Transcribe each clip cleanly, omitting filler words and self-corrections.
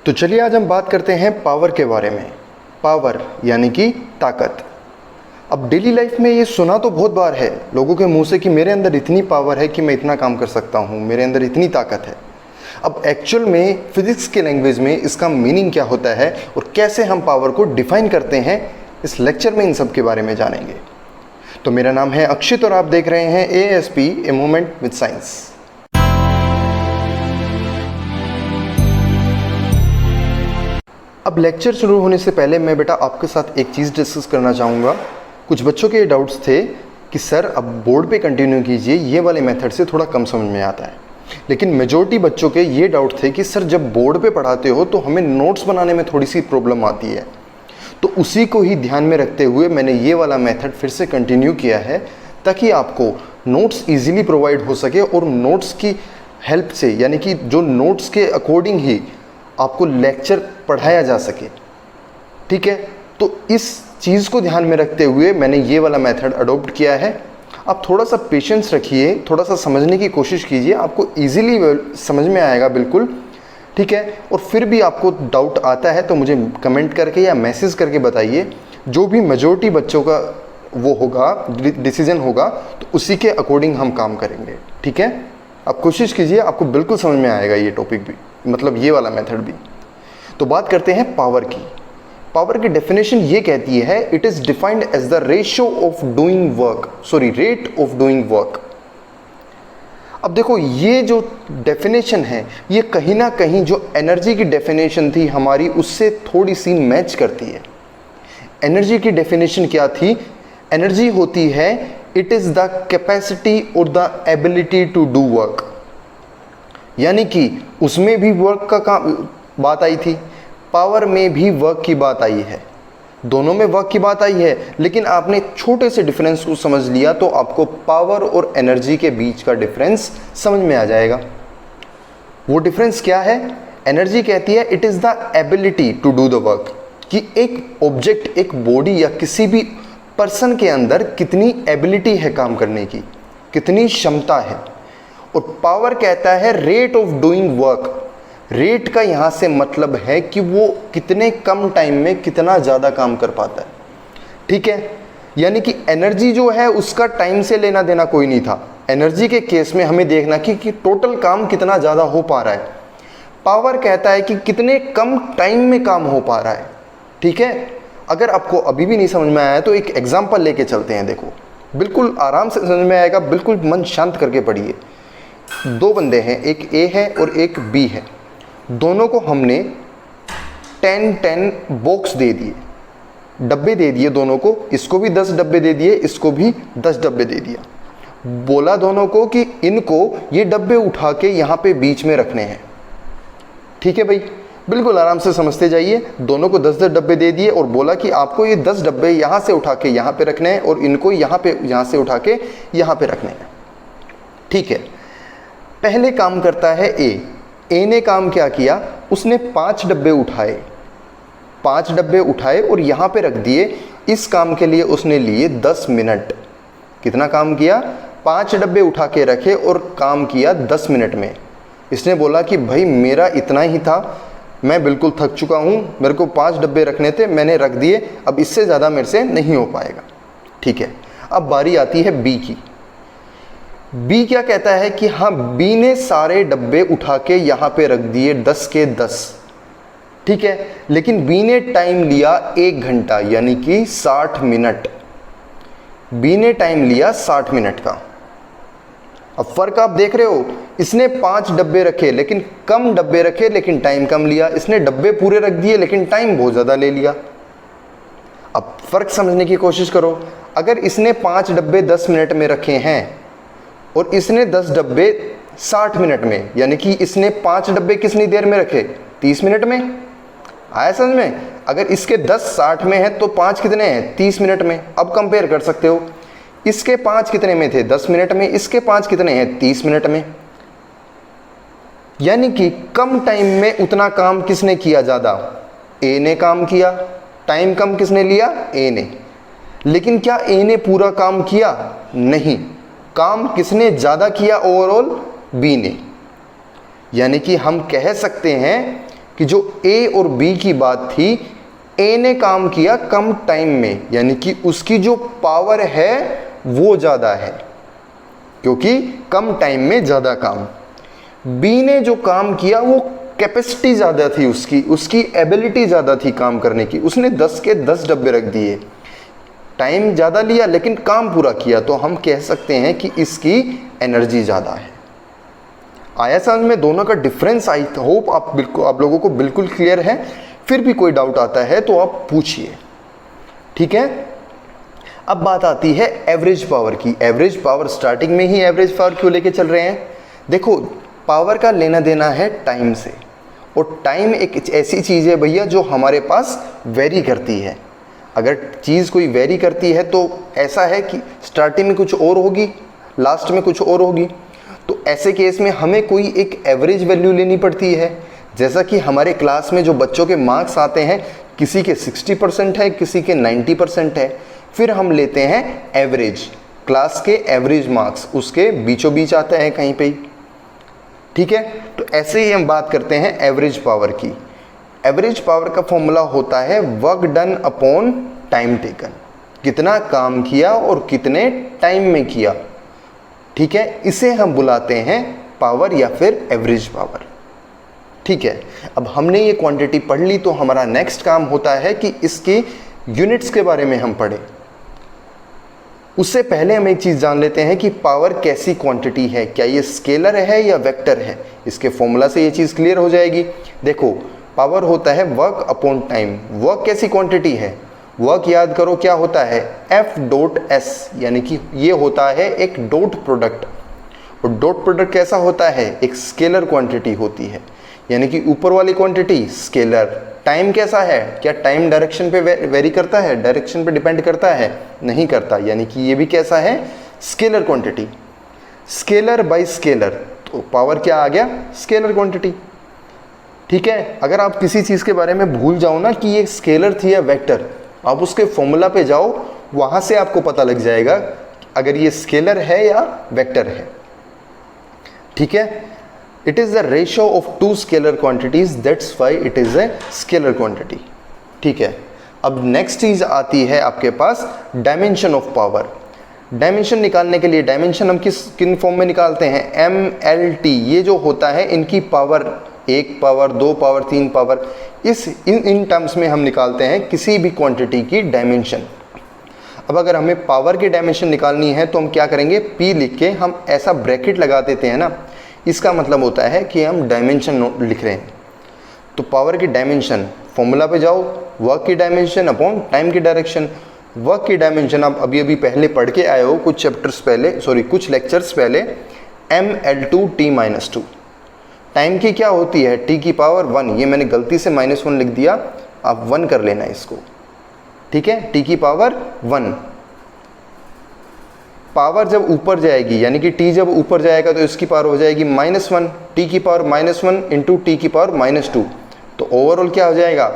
तो चलिए आज हम बात करते हैं पावर के बारे में। पावर यानी कि ताकत। अब डेली लाइफ में ये सुना तो बहुत बार है लोगों के मुंह से कि मेरे अंदर इतनी पावर है कि मैं इतना काम कर सकता हूँ, मेरे अंदर इतनी ताकत है। अब एक्चुअल में फिजिक्स के लैंग्वेज में इसका मीनिंग क्या होता है और कैसे हम पावर को डिफाइन करते हैं, इस लेक्चर में इन सब के बारे में जानेंगे। तो मेरा नाम है अक्षित और आप देख रहे हैं ASP a movement with science. अब लेक्चर शुरू होने से पहले मैं बेटा आपके साथ एक चीज़ डिस्कस करना चाहूँगा। कुछ बच्चों के डाउट्स थे कि सर अब बोर्ड पे कंटिन्यू कीजिए, ये वाले मेथड से थोड़ा कम समझ में आता है। लेकिन मेजॉरिटी बच्चों के ये डाउट थे कि सर जब बोर्ड पे पढ़ाते हो तो हमें नोट्स बनाने में थोड़ी सी प्रॉब्लम आती है। तो उसी को ही ध्यान में रखते हुए मैंने ये वाला मेथड फिर से कंटिन्यू किया है ताकि आपको नोट्स ईजिली प्रोवाइड हो सके और नोट्स की हेल्प से, यानी कि जो नोट्स के अकॉर्डिंग ही आपको लेक्चर पढ़ाया जा सके। ठीक है, तो इस चीज़ को ध्यान में रखते हुए मैंने ये वाला मेथड अडॉप्ट किया है। आप थोड़ा सा पेशेंस रखिए, थोड़ा सा समझने की कोशिश कीजिए, आपको इजीली समझ में आएगा बिल्कुल। ठीक है, और फिर भी आपको डाउट आता है तो मुझे कमेंट करके या मैसेज करके बताइए। जो भी मेजॉरिटी बच्चों का वो होगा, डिसीजन होगा, तो उसी के अकॉर्डिंग हम काम करेंगे। ठीक है, आप कोशिश कीजिए, आपको बिल्कुल समझ में आएगा ये टॉपिक भी, मतलब ये वाला मेथड भी। तो बात करते हैं पावर की। पावर की डेफिनेशन ये कहती है it is defined as the ratio of doing work, rate of doing work. अब देखो ये जो डेफिनेशन है ये कहीं ना कहीं जो एनर्जी की डेफिनेशन थी हमारी उससे थोड़ी सी मैच करती है। एनर्जी की डेफिनेशन क्या थी? एनर्जी होती है इट इज द कैपेसिटी और the ability to do work, यानी कि उसमें भी वर्क का काम बात आई थी, पावर में भी वर्क की बात आई है, दोनों में वर्क की बात आई है। लेकिन आपने छोटे से डिफरेंस को समझ लिया तो आपको पावर और एनर्जी के बीच का डिफरेंस समझ में आ जाएगा। वो डिफरेंस क्या है? एनर्जी कहती है it is the ability to do the work, कि एक ऑब्जेक्ट, एक बॉडी या किसी भी पर्सन के अंदर कितनी एबिलिटी है काम करने की, कितनी क्षमता है। और पावर कहता है rate of doing work. Rate का यहाँ से मतलब है कि वो कितने कम टाइम में कितना ज़्यादा काम कर पाता है। ठीक है, यानी कि एनर्जी जो है उसका टाइम से लेना देना कोई नहीं था। एनर्जी के केस में हमें देखना कि टोटल काम कितना ज़्यादा हो पा रहा है। पावर कहता है कि कितने कम टाइम में काम हो पा रहा है। ठीक है, अगर आपको अभी भी नहीं समझ में आया तो एक एग्जाम्पल लेके चलते हैं। देखो बिल्कुल आराम से समझ में आएगा, बिल्कुल मन शांत करके पढ़िए। दो बंदे हैं, एक A है और एक B है। दोनों को हमने 10 बॉक्स दे दिए, डब्बे दे दिए दोनों को। इसको भी 10 डब्बे दे दिए, इसको भी 10 डब्बे दे दिया। बोला दोनों को कि इनको ये डब्बे उठा के यहाँ पे बीच में रखने हैं। ठीक है भाई, बिल्कुल आराम से समझते जाइए। दोनों को 10 डब्बे दे दिए और बोला कि आपको ये 10 डब्बे यहाँ से उठा के यहाँ पे रखने हैं और इनको यहाँ से उठा के यहाँ पे रखने हैं। ठीक है, पहले काम करता है ए ने काम क्या किया? उसने 5 डब्बे उठाए, 5 डब्बे उठाए और यहाँ पे रख दिए। इस काम के लिए उसने लिए 10 मिनट। कितना काम किया? 5 डब्बे उठा के रखे और काम किया 10 मिनट में। इसने बोला कि भाई मेरा इतना ही था, मैं बिल्कुल थक चुका हूँ, मेरे को 5 डब्बे रखने थे, मैंने रख दिए, अब इससे ज़्यादा मेरे से नहीं हो पाएगा। ठीक है, अब बारी आती है बी की। बी क्या कहता है कि हाँ, बी ने सारे डब्बे उठा के यहाँ पे रख दिए 10 के 10। ठीक है, लेकिन बी ने टाइम लिया 1 घंटा, यानी कि 60 मिनट। बी ने टाइम लिया 60 मिनट का। अब फर्क आप देख रहे हो, इसने 5 डब्बे रखे लेकिन कम डब्बे रखे, लेकिन टाइम कम लिया। इसने डब्बे पूरे रख दिए लेकिन टाइम बहुत ज़्यादा ले लिया। अब फर्क समझने की कोशिश करो। अगर इसने 5 डब्बे 10 मिनट में रखे हैं और इसने 10 डब्बे 60 मिनट में, यानी कि इसने 5 डब्बे कितनी देर में रखे? 30 मिनट में। आया समझ में? अगर इसके 10 60 में है तो 5 कितने हैं? 30 मिनट में। अब कंपेयर कर सकते हो, इसके 5 कितने में थे? 10 मिनट में। इसके 5 कितने हैं? 30 मिनट में। यानी कि कम टाइम में उतना काम किसने किया ज़्यादा? ए ने काम किया। टाइम कम किसने लिया? ए ने। लेकिन क्या ए ने पूरा काम किया? नहीं। काम किसने ज़्यादा किया ओवरऑल? बी ने। यानी कि हम कह सकते हैं कि जो ए और बी की बात थी, ए ने काम किया कम टाइम में, यानी कि उसकी जो पावर है वो ज़्यादा है क्योंकि कम टाइम में ज़्यादा काम। बी ने जो काम किया वो कैपेसिटी ज़्यादा थी, उसकी एबिलिटी ज़्यादा थी काम करने की, उसने 10 के 10 डब्बे रख दिए, टाइम ज़्यादा लिया लेकिन काम पूरा किया, तो हम कह सकते हैं कि इसकी एनर्जी ज़्यादा है। आया समझ में दोनों का डिफरेंस? आई होप आप लोगों को बिल्कुल क्लियर है। फिर भी कोई डाउट आता है तो आप पूछिए, ठीक है। अब बात आती है एवरेज पावर की। एवरेज पावर, स्टार्टिंग में ही एवरेज पावर क्यों लेके चल रहे हैं? देखो, पावर का लेना देना है टाइम से, और टाइम एक ऐसी चीज़ है भैया जो हमारे पास वेरी करती है। अगर चीज़ कोई वेरी करती है तो ऐसा है कि स्टार्टिंग में कुछ और होगी, लास्ट में कुछ और होगी, तो ऐसे केस में हमें कोई एक एवरेज वैल्यू लेनी पड़ती है। जैसा कि हमारे क्लास में जो बच्चों के मार्क्स आते हैं, किसी के 60% है, किसी के 90% है, फिर हम लेते हैं एवरेज, क्लास के एवरेज मार्क्स उसके बीचों बीच आते हैं कहीं पे, ठीक है। तो ऐसे ही हम बात करते हैं एवरेज पावर की। एवरेज पावर का फॉर्मूला होता है work done upon time taken, कितना काम किया और कितने टाइम में किया, ठीक है। इसे हम बुलाते हैं पावर या फिर एवरेज पावर, ठीक है। अब हमने ये क्वांटिटी पढ़ ली, तो हमारा नेक्स्ट काम होता है कि इसकी यूनिट्स के बारे में हम पढ़ें। उससे पहले हम एक चीज़ जान लेते हैं कि पावर कैसी क्वांटिटी है, क्या ये स्केलर है या वेक्टर है। इसके फॉर्मूला से ये चीज़ क्लियर हो जाएगी। देखो, पावर होता है वर्क अपॉन टाइम। वर्क कैसी क्वांटिटी है? वर्क याद करो क्या होता है, F.S, यानी कि ये होता है एक डॉट प्रोडक्ट, और डॉट प्रोडक्ट कैसा होता है, एक स्केलर क्वांटिटी होती है, यानी कि ऊपर वाली क्वांटिटी स्केलर। टाइम कैसा है, क्या टाइम डायरेक्शन पे वेरी करता है, डायरेक्शन पे डिपेंड करता है? नहीं करता, यानी कि ये भी कैसा है, scalar quantity. Scalar bye scalar, तो पावर क्या आ गया, स्केलर क्वांटिटी, ठीक है। अगर आप किसी चीज़ के बारे में भूल जाओ ना कि ये स्केलर थी या वेक्टर, आप उसके फॉर्मूला पे जाओ, वहाँ से आपको पता लग जाएगा अगर ये स्केलर है या वेक्टर है, ठीक है। It is the ratio of two scalar quantities, that's why it is a scalar quantity, ठीक है। अब नेक्स्ट चीज़ आती है आपके पास डायमेंशन ऑफ पावर। डायमेंशन निकालने के लिए, डायमेंशन हम किन फॉर्म में निकालते हैं, MLT, ये जो होता है इनकी power, 1 power, 2 power, 3 power, in terms में हम निकालते हैं किसी भी क्वांटिटी की डायमेंशन। अब अगर हमें पावर की डायमेंशन निकालनी है तो हम क्या करेंगे, P लिख के हम ऐसा ब्रैकेट लगा देते हैं ना, इसका मतलब होता है कि हम डायमेंशन लिख रहे हैं। तो पावर की डायमेंशन, फॉर्मूला पे जाओ, वर्क की डायमेंशन अपॉन टाइम की डायरेक्शन। वर्क की डायमेंशन आप अभी पहले पढ़ के आए हो कुछ चैप्टर्स पहले, कुछ लेक्चर्स पहले, ML2T-2। टाइम की क्या होती है, T की पावर 1, ये मैंने गलती से -1 लिख दिया, आप 1 कर लेना इसको, ठीक है। T की पावर 1, पावर जब ऊपर जाएगी, यानी कि T जब ऊपर जाएगा तो इसकी पावर हो जाएगी -1, T की पावर -1 इंटू T की पावर -2, तो ओवरऑल क्या हो जाएगा,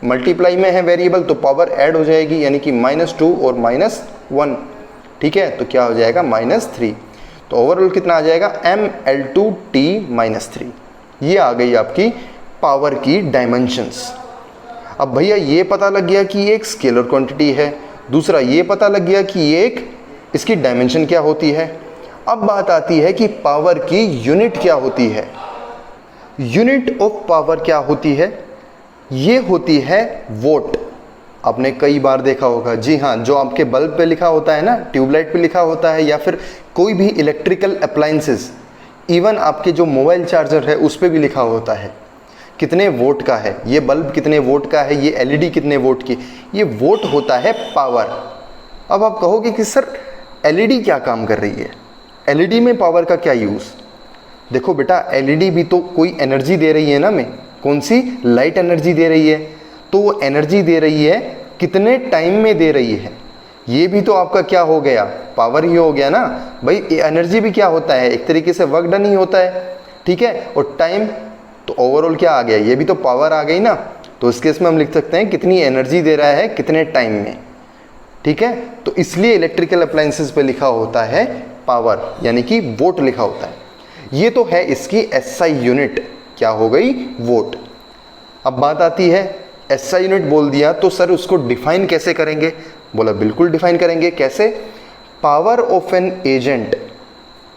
मल्टीप्लाई में है वेरिएबल तो पावर ऐड हो जाएगी, यानी कि -2 और -1, ठीक है। तो क्या हो जाएगा, -3, तो ओवरऑल कितना आ जाएगा, ML2T-3। ये आ गई आपकी पावर की डायमेंशंस। अब भैया ये पता लग गया कि ये एक स्केलर क्वांटिटी है, दूसरा ये पता लग गया कि ये एक, इसकी डायमेंशन क्या होती है। अब बात आती है कि पावर की यूनिट क्या होती है। यूनिट ऑफ पावर क्या होती है, ये होती है वोट। आपने कई बार देखा होगा, जी हाँ, जो आपके बल्ब पे लिखा होता है ना, ट्यूबलाइट पे लिखा होता है, या फिर कोई भी इलेक्ट्रिकल अप्लायंसेस, इवन आपके जो मोबाइल चार्जर है उस पे भी लिखा होता है कितने वोट का है, ये बल्ब कितने वोट का है, ये LED कितने वोट की, ये वोट होता है पावर। अब आप कहोगे कि सर LED क्या काम कर रही है, LED में पावर का क्या यूज़। देखो बेटा, LED भी तो कोई एनर्जी दे रही है ना, हमें कौन सी, लाइट एनर्जी दे रही है, तो वो एनर्जी दे रही है कितने टाइम में दे रही है, ये भी तो आपका क्या हो गया, पावर ही हो गया ना भाई। एनर्जी भी क्या होता है, एक तरीके से वर्क डन ही होता है, ठीक है। और टाइम, तो ओवरऑल क्या आ गया, ये भी तो पावर आ गई ना। तो इस केस में हम लिख सकते हैं कितनी एनर्जी दे रहा है कितने टाइम में, ठीक है। तो इसलिए इलेक्ट्रिकल अप्लायंसेस पे लिखा होता है पावर, यानी कि वोट लिखा होता है। ये तो है इसकी SI यूनिट, क्या हो गई, वोट। अब बात आती है एसआई यूनिट बोल दिया तो सर उसको डिफाइन कैसे करेंगे? बोला बिल्कुल डिफाइन करेंगे। कैसे? Power of an agent,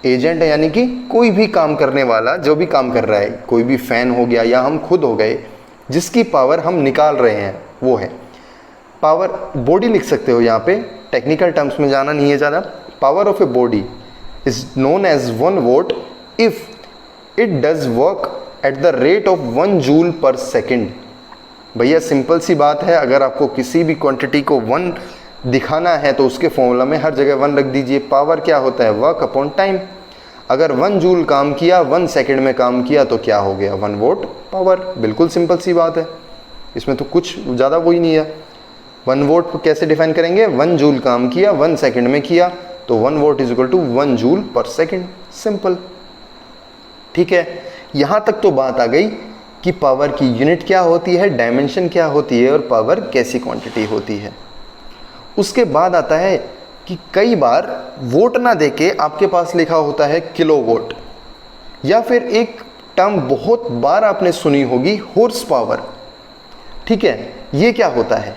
agent यानी कि कोई भी काम करने वाला, जो भी काम कर रहा है, कोई भी फैन हो गया या हम खुद हो गए, जिसकी पावर हम निकाल रहे हैं वो है पावर। बॉडी लिख सकते हो यहाँ पे, टेक्निकल टर्म्स में जाना नहीं है ज़्यादा। Power of a body is known as 1 watt if it does work at the rate of 1 joule per second. भैया सिंपल सी बात है, अगर आपको किसी भी क्वांटिटी को 1 दिखाना है तो उसके फॉर्मूला में हर जगह 1 रख दीजिए। पावर क्या होता है? Work upon time. अगर 1 जूल काम किया, 1 सेकेंड में काम किया तो क्या हो गया? 1 वोट पावर। बिल्कुल सिंपल सी बात है, इसमें तो कुछ ज़्यादा वो ही नहीं है। 1 वोट कैसे डिफाइन करेंगे? 1 जूल काम किया, 1 सेकेंड में किया तो 1 watt is equal to 1 joule per second. Simple, ठीक है। यहाँ तक तो बात आ गई कि पावर की यूनिट क्या होती है, डायमेंशन क्या होती है और पावर कैसी क्वांटिटी होती है। उसके बाद आता है कि कई बार वोट ना देके आपके पास लिखा होता है किलो वोट, या फिर एक टर्म बहुत बार आपने सुनी होगी हॉर्स पावर। ठीक है, ये क्या होता है?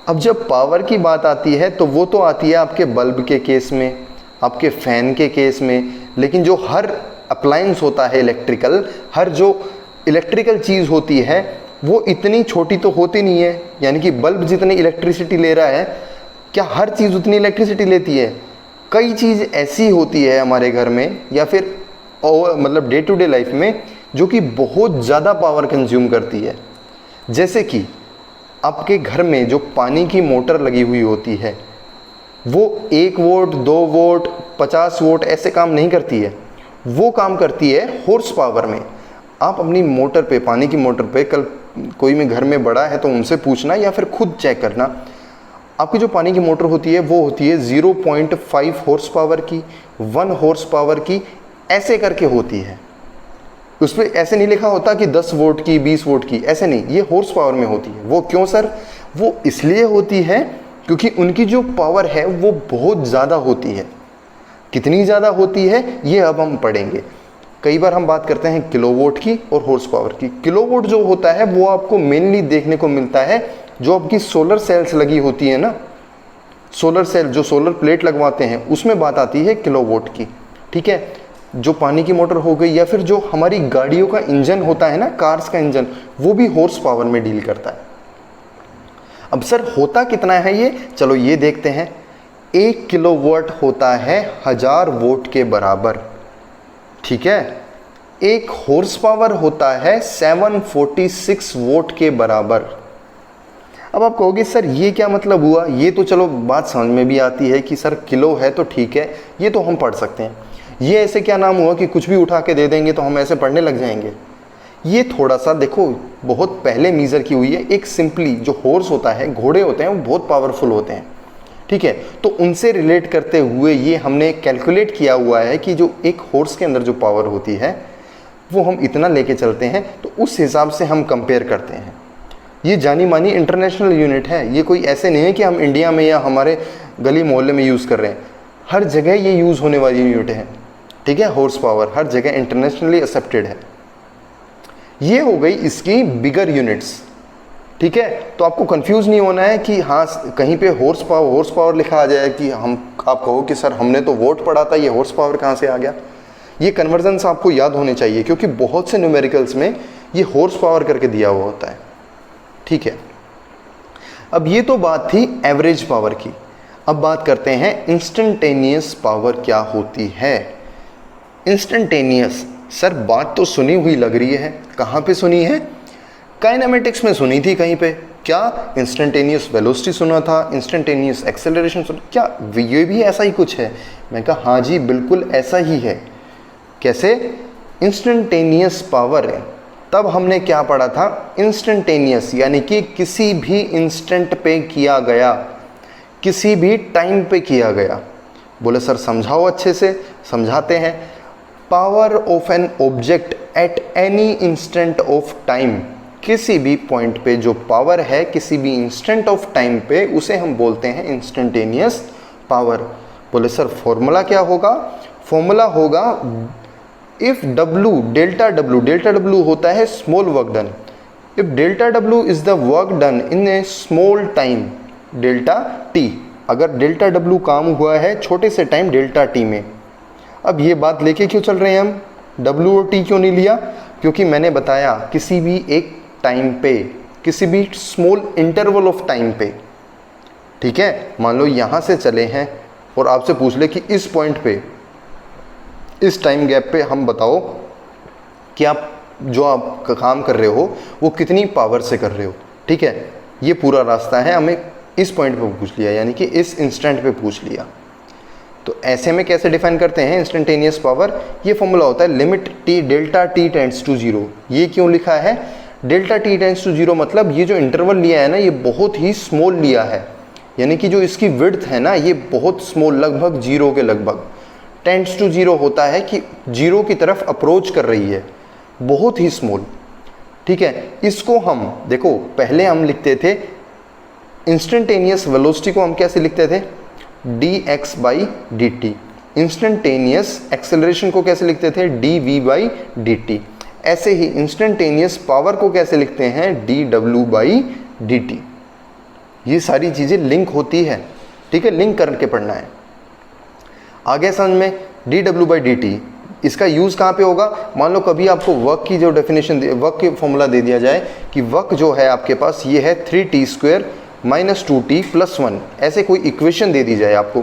अब जब पावर की बात आती है तो वो तो आती है आपके बल्ब के केस में, आपके फैन के केस में, लेकिन जो हर अप्लायंस होता है इलेक्ट्रिकल, हर जो इलेक्ट्रिकल चीज़ होती है वो इतनी छोटी तो होती नहीं है। यानी कि बल्ब जितनी इलेक्ट्रिसिटी ले रहा है, क्या हर चीज़ उतनी इलेक्ट्रिसिटी लेती है? कई चीज़ ऐसी होती है हमारे घर में या फिर मतलब डे टू डे लाइफ में जो कि बहुत ज़्यादा पावर कंज्यूम करती है। जैसे कि आपके घर में जो पानी की मोटर लगी हुई होती है वो 1 वोट 2 वोट 50 वोट ऐसे काम नहीं करती है, वो काम करती है हॉर्स पावर में। आप अपनी मोटर पे, पानी की मोटर पे, कल कोई में घर में बड़ा है तो उनसे पूछना या फिर खुद चेक करना, आपकी जो पानी की मोटर होती है वो होती है 0.5 हॉर्स पावर की, 1 हॉर्स पावर की, ऐसे करके होती है। उस पर ऐसे नहीं लिखा होता कि 10 वोट की 20 वोट की, ऐसे नहीं, ये हॉर्स पावर में होती है। वो क्यों सर? वो इसलिए होती है क्योंकि उनकी जो पावर है वो बहुत ज़्यादा होती है। कितनी ज़्यादा होती है ये अब हम पढ़ेंगे। कई बार हम बात करते हैं किलोवोट की और हॉर्स पावर की। किलोवोट जो होता है वो आपको मेनली देखने को मिलता है जो आपकी सोलर सेल्स लगी होती है ना, सोलर सेल जो सोलर प्लेट लगवाते हैं उसमें बात आती है किलोवोट की। ठीक है, जो पानी की मोटर हो गई या फिर जो हमारी गाड़ियों का इंजन होता है ना, कार्स का इंजन, वो भी हॉर्स पावर में डील करता है। अब सर होता कितना है ये? चलो ये देखते हैं। 1 किलोवाट होता है 1000 वोट के बराबर। ठीक है, 1 हॉर्स पावर होता है 746 वोट के बराबर। अब आप कहोगे सर ये क्या मतलब हुआ? ये तो चलो बात समझ में भी आती है कि सर किलो है तो ठीक है, ये तो हम पढ़ सकते हैं। ये ऐसे क्या नाम हुआ कि कुछ भी उठा के दे देंगे तो हम ऐसे पढ़ने लग जाएंगे? ये थोड़ा सा देखो, बहुत पहले मीज़र की हुई है। एक सिंपली जो हॉर्स होता है, घोड़े होते हैं, वो बहुत पावरफुल होते हैं। ठीक है, तो उनसे रिलेट करते हुए ये हमने कैलकुलेट किया हुआ है कि जो एक हॉर्स के अंदर जो पावर होती है वो हम इतना लेके चलते हैं, तो उस हिसाब से हम कंपेयर करते हैं। ये जानी मानी इंटरनेशनल यूनिट है, ये कोई ऐसे नहीं है कि हम इंडिया में या हमारे गली मोहल्ले में यूज़ कर रहे हैं। हर जगह ये यूज़ होने वाली यूनिट है। ठीक है, हॉर्स पावर हर जगह इंटरनेशनली एक्सेप्टेड है। ये हो गई इसकी बिगर यूनिट्स। ठीक है, तो आपको कंफ्यूज नहीं होना है कि हाँ कहीं पे हॉर्स पावर लिखा आ जाए कि आप कहो कि सर हमने तो वोट पढ़ा था, ये हॉर्स पावर कहाँ से आ गया। ये कन्वर्जन्स आपको याद होने चाहिए क्योंकि बहुत से न्यूमेरिकल्स में ये हॉर्स पावर करके दिया हुआ होता है। ठीक है, अब ये तो बात थी एवरेज पावर की। अब बात करते हैं इंस्टेंटेनियस पावर क्या होती है। इंस्टेंटेनियस, सर बात तो सुनी हुई लग रही है, कहाँ पे सुनी है? काइनेमेटिक्स में सुनी थी कहीं पे। क्या इंस्टेंटेनियस वेलोसिटी सुना था, इंस्टेंटेनियस एक्सेलरेशन सुना, क्या ये भी ऐसा ही कुछ है? मैं कहा हाँ जी बिल्कुल ऐसा ही है। कैसे? इंस्टेंटेनियस पावर है। तब हमने क्या पढ़ा था? इंस्टेंटेनियस यानी कि किसी भी इंस्टेंट पे किया गया, किसी भी टाइम पे किया गया। बोले सर समझाओ अच्छे से। समझाते हैं। Power of an object at any instant of time, किसी भी पॉइंट पे जो पावर है किसी भी इंस्टेंट ऑफ टाइम पे, उसे हम बोलते हैं इंस्टेंटेनियस पावर। बोले सर फॉर्मूला क्या होगा? फॉर्मूला होगा इफ W, डेल्टा W होता है small work done, if delta W is the work done in A small time delta T, अगर डेल्टा डब्ल्यू काम हुआ है छोटे से टाइम डेल्टा टी में। अब ये बात लेके क्यों चल रहे हैं हम, डब्ल्यू और टी क्यों नहीं लिया, क्योंकि मैंने बताया किसी भी एक टाइम पे, किसी भी स्मॉल इंटरवल ऑफ टाइम पे, ठीक है, मान लो यहाँ से चले हैं और आपसे पूछ ले कि इस पॉइंट पे, इस टाइम गैप पे हम बताओ कि आप जो आप काम कर रहे हो वो कितनी पावर से कर रहे हो, ठीक है, ये पूरा रास्ता है, हमें इस पॉइंट पे पूछ लिया, यानी कि इस इंस्टेंट पे पूछ लिया। तो ऐसे में कैसे डिफाइन करते हैं इंस्टेंटेनियस पावर, ये फॉर्मूला होता है limit T delta T tends to zero. ये क्यों लिखा है delta T tends to zero, मतलब ये जो इंटरवल लिया है ना ये बहुत ही स्मॉल लिया है, यानी कि जो इसकी विड्थ है ना ये बहुत स्मॉल, लगभग जीरो के लगभग। टेंड्स टू जीरो होता है कि जीरो की तरफ अप्रोच कर रही है, बहुत ही स्मॉल, ठीक है। इसको हम देखो पहले हम लिखते थे इंस्टेंटेनियस वेलोसिटी को हम कैसे लिखते थे, dx by D T. Instantaneous acceleration को कैसे लिखते थे, dv बाई डी टी। ऐसे ही इंस्टेंटेनियस पावर को कैसे लिखते हैं, dw बाई डी टी। ये सारी चीज़ें लिंक होती है, ठीक है, लिंक करके पढ़ना है। आगे समझ में dw बाई डी टी, इसका यूज़ कहाँ पे होगा, मान लो कभी आपको वर्क की जो डेफिनेशन, वर्क की फॉर्मूला दे दिया जाए कि वर्क जो है आपके पास ये है 3t² माइनस 2t प्लस 1, ऐसे कोई इक्वेशन दे दी जाए आपको,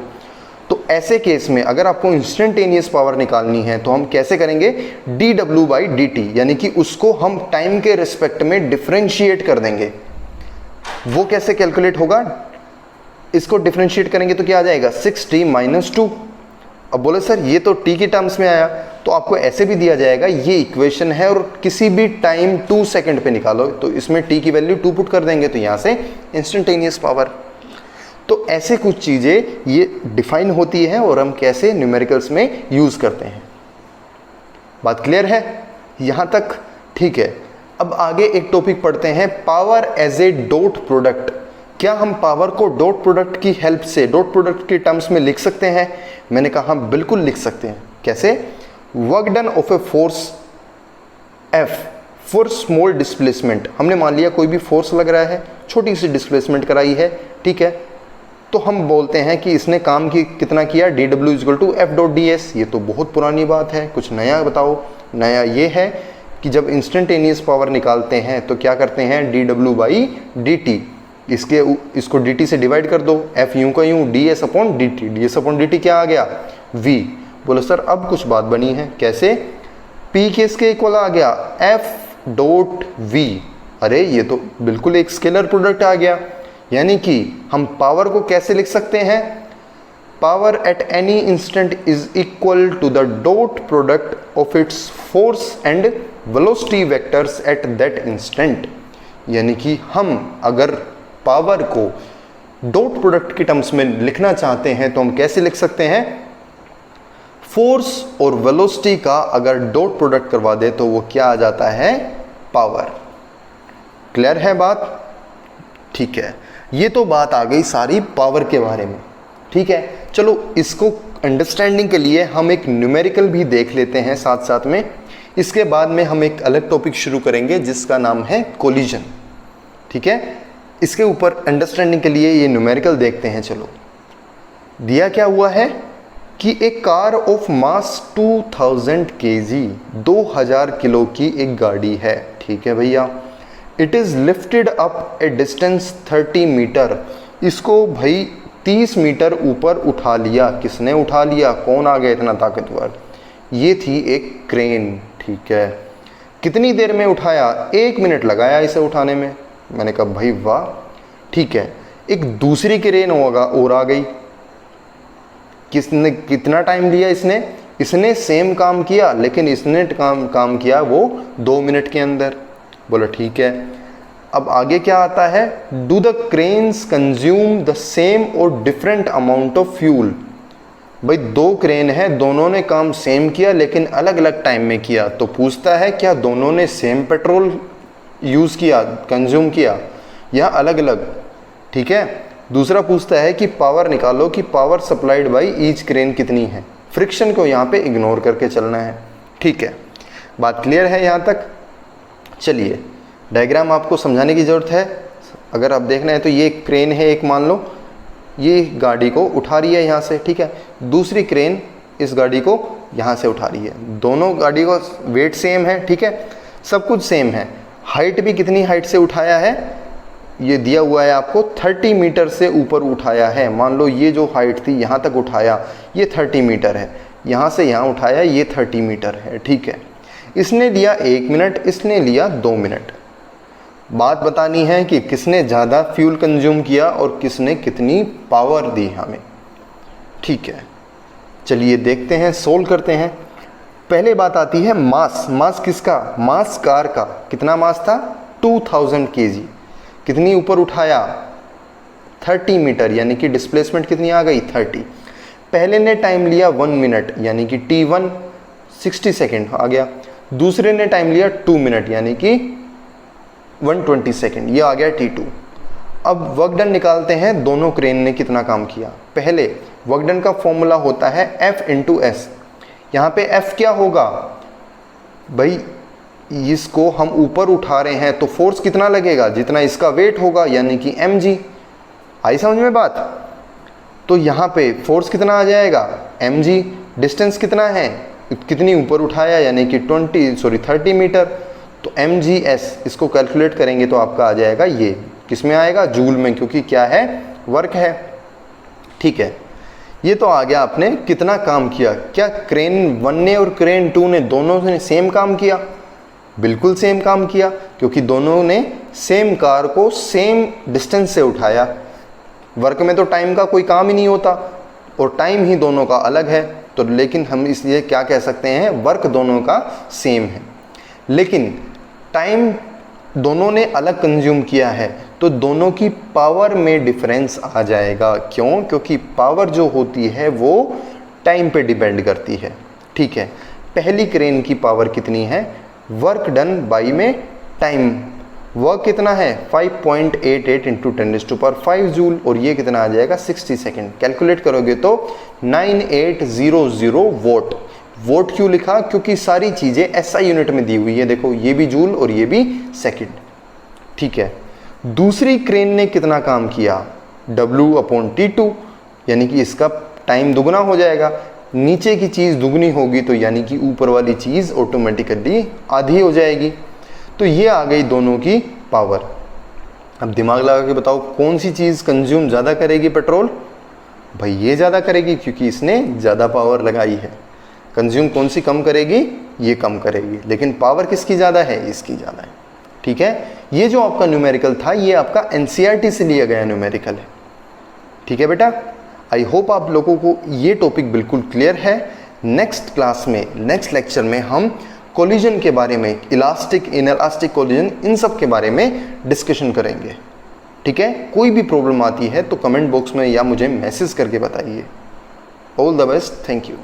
तो ऐसे केस में अगर आपको इंस्टेंटेनियस पावर निकालनी है तो हम कैसे करेंगे, dw बाई डी टी, यानी कि उसको हम टाइम के रिस्पेक्ट में डिफ्रेंशिएट कर देंगे। वो कैसे कैलकुलेट होगा, इसको डिफ्रेंशिएट करेंगे तो क्या आ जाएगा 6t माइनस 2। अब बोले सर ये तो t की टर्म्स में आया, तो आपको ऐसे भी दिया जाएगा, ये इक्वेशन है और किसी भी टाइम 2 सेकंड पे निकालो, तो इसमें t की वैल्यू 2 पुट कर देंगे, तो यहाँ से इंस्टेंटेनियस पावर। तो ऐसे कुछ चीज़ें ये डिफाइन होती है और हम कैसे न्यूमेरिकल्स में यूज़ करते हैं। बात क्लियर है यहाँ तक, ठीक है। अब आगे एक टॉपिक पढ़ते हैं, power as a dot product. क्या हम पावर को डॉट प्रोडक्ट की हेल्प से, डॉट प्रोडक्ट के टर्म्स में लिख सकते हैं, मैंने कहा हम बिल्कुल लिख सकते हैं। कैसे, work done of a force F for small displacement, हमने मान लिया कोई भी फोर्स लग रहा है, छोटी सी डिस्प्लेसमेंट कराई है, ठीक है, तो हम बोलते हैं कि इसने काम की कितना किया, dw equal to F dot D S. ये तो बहुत पुरानी बात है, कुछ नया बताओ। नया ये है कि जब इंस्टेंटेनियस पावर निकालते हैं तो क्या करते हैं, dw बाई डी टी, इसको dt से डिवाइड कर दो, f यूं का यूं, ds upon D T, ds upon D T क्या आ गया, v। बोलो सर अब कुछ बात बनी है, कैसे, p किसके इक्वल आ गया, f डॉट v। अरे ये तो बिल्कुल एक स्केलर प्रोडक्ट आ गया, यानी कि हम पावर को कैसे लिख सकते हैं, power at any instant is equal to the dot product of its force and velocity vectors at that instant. यानी कि हम अगर पावर को डॉट प्रोडक्ट के टर्म्स में लिखना चाहते हैं तो हम कैसे लिख सकते हैं, फोर्स और वेलोसिटी का अगर डॉट प्रोडक्ट करवा दे तो वो क्या आ जाता है, पावर। क्लियर है बात, ठीक है। ये तो बात आ गई सारी पावर के बारे में, ठीक है। चलो इसको अंडरस्टैंडिंग के लिए हम एक न्यूमेरिकल भी देख लेते हैं साथ साथ में। इसके बाद में हम एक अलग टॉपिक शुरू करेंगे जिसका नाम है कोलिजन, ठीक है। इसके ऊपर अंडरस्टैंडिंग के लिए ये न्यूमेरिकल देखते हैं। चलो दिया क्या हुआ है कि एक car of mass 2000 kg 2000 kilo की एक गाड़ी है, ठीक है भैया। It is lifted up a distance 30 metre, इसको भाई 30 मीटर ऊपर उठा लिया। किसने उठा लिया, कौन आ गया इतना ताकतवर, ये थी एक क्रेन, ठीक है। कितनी देर में उठाया, 1 मिनट लगाया इसे उठाने में। मैंने कहा भाई वाह, ठीक है। एक दूसरी क्रेन होगा और आ गई, किसने कितना टाइम लिया, इसने सेम काम किया, लेकिन इसने काम किया वो 2 मिनट के अंदर। बोलो ठीक है। अब आगे क्या आता है, do the cranes consume the same और डिफरेंट अमाउंट ऑफ फ्यूल। भाई 2 क्रेन है, दोनों ने काम सेम किया लेकिन अलग अलग टाइम में किया, तो पूछता है क्या दोनों ने सेम पेट्रोल यूज़ किया, कंज्यूम किया, या अलग अलग, ठीक है। दूसरा पूछता है कि पावर निकालो कि power supplied by each crane कितनी है। फ्रिक्शन को यहाँ पे इग्नोर करके चलना है, ठीक है। बात क्लियर है यहाँ तक। चलिए डायग्राम आपको समझाने की ज़रूरत है। अगर आप देखना है तो ये क्रेन है एक, मान लो ये गाड़ी को उठा रही है यहाँ से, ठीक है। दूसरी क्रेन इस गाड़ी को यहाँ से उठा रही है। दोनों गाड़ी का वेट सेम है, ठीक है, सब कुछ सेम है। हाइट भी कितनी हाइट से उठाया है, ये दिया हुआ है आपको 30 मीटर से ऊपर उठाया है। मान लो ये जो हाइट थी यहाँ तक उठाया, ये 30 मीटर है, यहाँ से यहाँ उठाया ये 30 मीटर है, ठीक है। इसने लिया 1 मिनट, इसने लिया 2 मिनट। बात बतानी है कि किसने ज़्यादा फ्यूल कंज्यूम किया और किसने कितनी पावर दी हमें, ठीक है। चलिए देखते हैं, सोल्व करते हैं। पहले बात आती है मास। मास किसका? मास कार का। कितना मास था? 2000 kg। कितनी ऊपर उठाया? 30 मीटर, यानी कि डिस्प्लेसमेंट कितनी आ गई? 30। पहले ने टाइम लिया 1 मिनट, यानी कि T1 60 सेकेंड आ गया। दूसरे ने टाइम लिया 2 मिनट, यानी कि 120 सेकेंड, ये आ गया T2। अब वर्क डन निकालते हैं, दोनों क्रेन ने कितना काम किया। पहले वर्क डन का फॉर्मूला होता है F × S। यहाँ पे F क्या होगा भाई? इसको हम ऊपर उठा रहे हैं तो फोर्स कितना लगेगा? जितना इसका वेट होगा, यानी कि mg। आई समझ में बात? तो यहाँ पे फोर्स कितना आ जाएगा? mg। डिस्टेंस कितना है, कितनी ऊपर उठाया, यानी कि 30 मीटर, तो mgs। इसको कैलकुलेट करेंगे तो आपका आ जाएगा ये, किस में आएगा? जूल में, क्योंकि क्या है? वर्क है, ठीक है। ये तो आ गया आपने कितना काम किया। क्या क्रेन 1 ने और क्रेन 2 ने दोनों ने सेम काम किया? बिल्कुल सेम काम किया, क्योंकि दोनों ने सेम कार को सेम डिस्टेंस से उठाया। वर्क में तो टाइम का कोई काम ही नहीं होता, और टाइम ही दोनों का अलग है, तो लेकिन हम इसलिए क्या कह सकते हैं? वर्क दोनों का सेम है, लेकिन टाइम दोनों ने अलग कंज्यूम किया है, तो दोनों की पावर में डिफरेंस आ जाएगा। क्यों? क्योंकि पावर जो होती है वो टाइम पे डिपेंड करती है, ठीक है। पहली क्रेन की पावर कितनी है? वर्क डन बाई में टाइम। वर्क कितना है? 5.88 × 10⁵ जूल, और ये कितना आ जाएगा? 60 सेकेंड। कैलकुलेट करोगे तो 9800 वोट। वोट क्यों लिखा? क्योंकि सारी चीज़ें SI यूनिट में दी हुई है। देखो, ये भी जूल और ये भी सेकेंड, ठीक है। दूसरी क्रेन ने कितना काम किया? W/T2, यानी कि इसका टाइम दुगना हो जाएगा। नीचे की चीज़ दुगनी होगी तो यानी कि ऊपर वाली चीज़ ऑटोमेटिकली आधी हो जाएगी। तो ये आ गई दोनों की पावर। अब दिमाग लगा के बताओ, कौन सी चीज़ कंज्यूम ज़्यादा करेगी पेट्रोल? भाई ये ज़्यादा करेगी, क्योंकि इसने ज़्यादा पावर लगाई है। कंज्यूम कौन सी कम करेगी? ये कम करेगी। लेकिन पावर किसकी ज़्यादा है? इसकी ज़्यादा है, ठीक है। ये जो आपका न्यूमेरिकल था, ये आपका NCERT से लिया गया न्यूमेरिकल है, ठीक है बेटा। आई होप आप लोगों को ये टॉपिक बिल्कुल क्लियर है। नेक्स्ट क्लास में, नेक्स्ट लेक्चर में हम कोलिजन के बारे में, इलास्टिक, इनइलास्टिक कोलिजन, इन सब के बारे में डिस्कशन करेंगे, ठीक है। कोई भी प्रॉब्लम आती है तो कमेंट बॉक्स में या मुझे मैसेज करके बताइए। All the best, thank you.